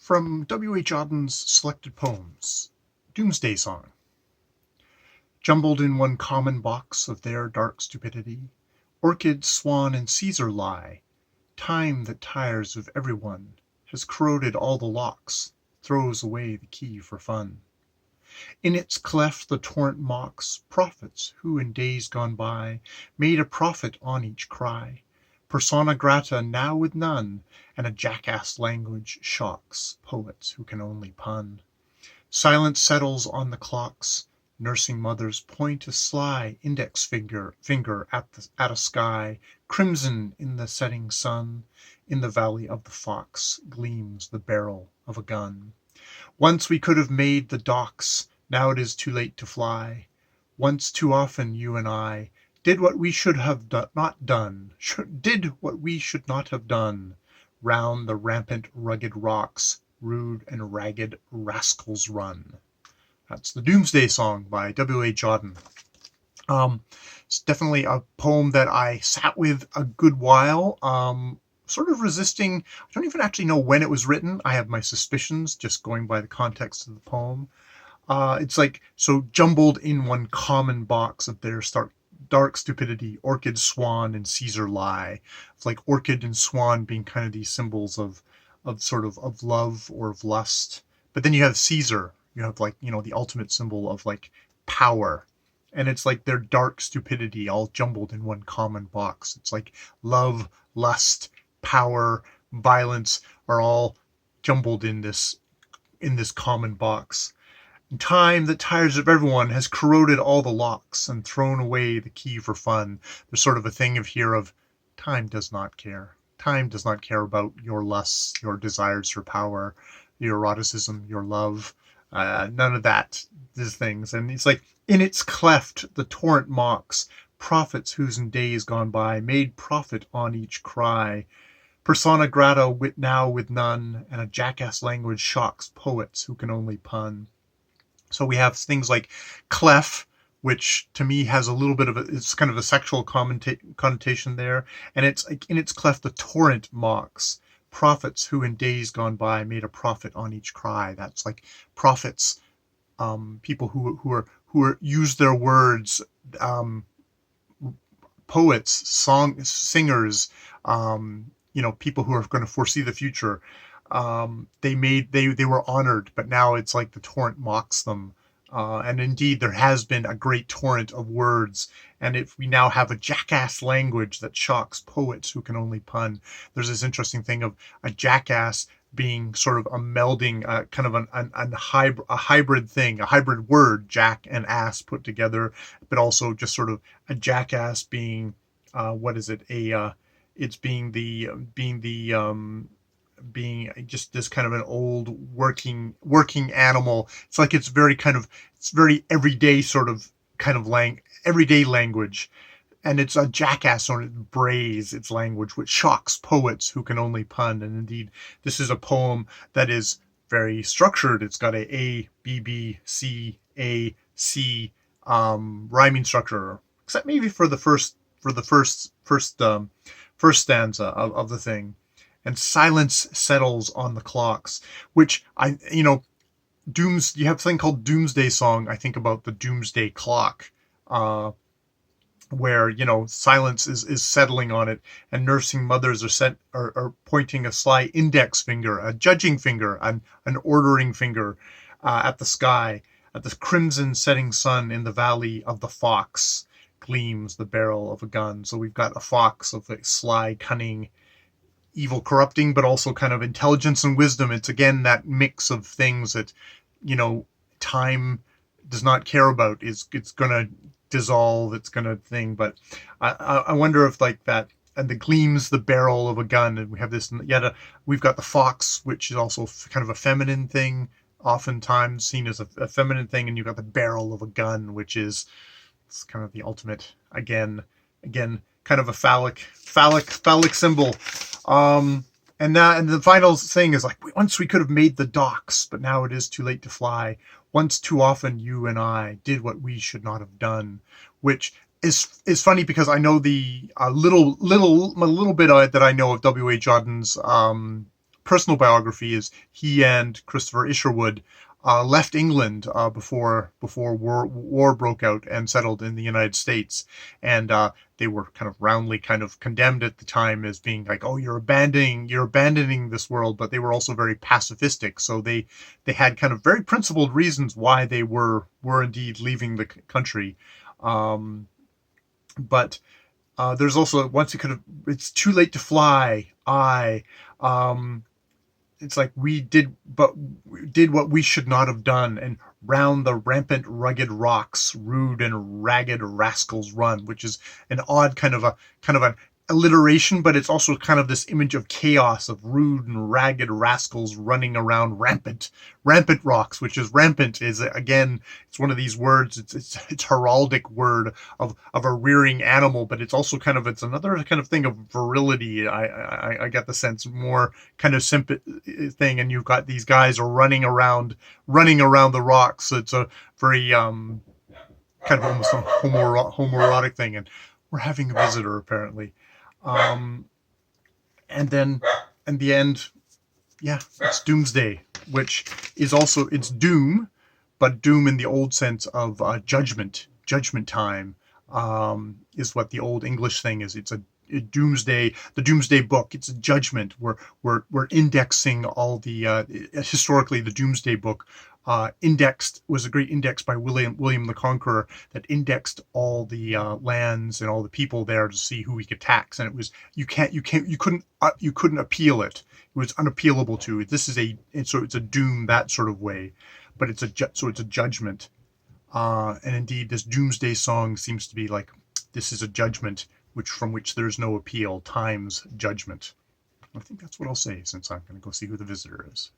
From W.H. Auden's Selected Poems, Doomsday Song. Jumbled in one common box of their dark stupidity, Orchid, Swan, and Caesar lie. Time that tires of every one has corroded all the locks, throws away the key for fun. In its cleft the torrent mocks prophets who in days gone by made a profit on each cry. Persona grata now with none, and a jackass language shocks poets who can only pun. Silence settles on the clocks, nursing mothers point a sly index finger at a sky, crimson in the setting sun. In the valley of the fox gleams the barrel of a gun. Once we could have made the docks, now it is too late to fly. Once too often you and I did what we should have not done, round the rampant rugged rocks, rude and ragged rascals run. That's the Doomsday Song by W.H. Auden. It's definitely a poem that I sat with a good while, sort of resisting. I don't even actually know when it was written. I have my suspicions, just going by the context of the poem. It's like, so jumbled in one common box of their dark stupidity, Orchid, Swan, and Caesar lie. It's like Orchid and Swan being kind of these symbols of love or of lust. But then you have Caesar, you have the ultimate symbol of like power. And it's like their dark stupidity all jumbled in one common box. It's like love, lust, power, violence are all jumbled in this common box. Time that tires of everyone has corroded all the locks and thrown away the key for fun. There's sort of a thing of time does not care. Time does not care about your lusts, your desires for power, your eroticism, your love. None of that. These things. And it's like, in its cleft the torrent mocks prophets whose in days gone by made profit on each cry. Persona grata now with none, and a jackass language shocks poets who can only pun. So we have things like clef, which to me has a little bit of it's kind of a sexual connotation there. And it's like, in its cleft, the torrent mocks prophets who in days gone by made a profit on each cry. That's like prophets, people who use their words, poets, singers, people who are going to foresee the future. They were honored, but now it's like the torrent mocks them. And indeed, there has been a great torrent of words. And if we now have a jackass language that shocks poets who can only pun, there's this interesting thing of a jackass being sort of a melding, kind of a hybrid thing, a hybrid word, jack and ass put together, but also just sort of a jackass being, it's being just this kind of an old working animal. It's like it's very everyday sort of kind of everyday language, and it's a jackass sort of brays its language, which shocks poets who can only pun. And indeed, this is a poem that is very structured. It's got a B B C A C rhyming structure, except maybe for the first stanza of the thing. And silence settles on the clocks, which you have something called Doomsday Song. I think about the Doomsday Clock, where, silence is settling on it, and nursing mothers are pointing a sly index finger, a judging finger, an ordering finger, at the sky. At the crimson setting sun in the valley of the fox gleams the barrel of a gun. So we've got a fox of like sly, cunning, evil, corrupting, but also kind of intelligence and wisdom. It's again that mix of things that time does not care about. It's gonna dissolve, it's gonna thing. But I wonder if like that, and the gleams the barrel of a gun, and we have this we've got the fox, which is also kind of a feminine thing, oftentimes seen as a feminine thing, and you've got the barrel of a gun, which is it's kind of the ultimate, again kind of a phallic symbol. And the final thing is like, once we could have made the docks, but now it is too late to fly. Once too often you and I did what we should not have done, which is funny because I know the little bit that I know of W.H. Auden's personal biography is he and Christopher Isherwood left England before war broke out and settled in the United States, and they were kind of roundly kind of condemned at the time as being like, oh, you're abandoning this world, but they were also very pacifistic, so they had kind of very principled reasons why they were indeed leaving the country, but there's also once you could have it's too late to fly. It's like we did what we should not have done, and round the rampant rugged rocks rude and ragged rascals run, which is an odd kind of an alliteration, but it's also kind of this image of chaos, of rude and ragged rascals running around rampant rocks, which is rampant is again, it's one of these words, it's heraldic word of a rearing animal, but it's also it's another kind of thing of virility. I get the sense more kind of thing, and you've got these guys are running around the rocks, so it's a very kind of almost a homoerotic thing, and we're having a visitor apparently. And then in the end, yeah, it's Doomsday, which is also, it's doom, but doom in the old sense of judgment time, is what the old English thing is. It's a doomsday, the Doomsday Book. It's a judgment. We're indexing all the historically the Doomsday Book was a great index by William the Conqueror that indexed all the lands and all the people there to see who we could tax, and it was you couldn't appeal it. It was unappealable to. So it's a doom that sort of way, but it's a judgment, and indeed this Doomsday song seems to be like this is a judgment from which there's no appeal. Time's judgment. I think that's what I'll say, since I'm going to go see who the visitor is.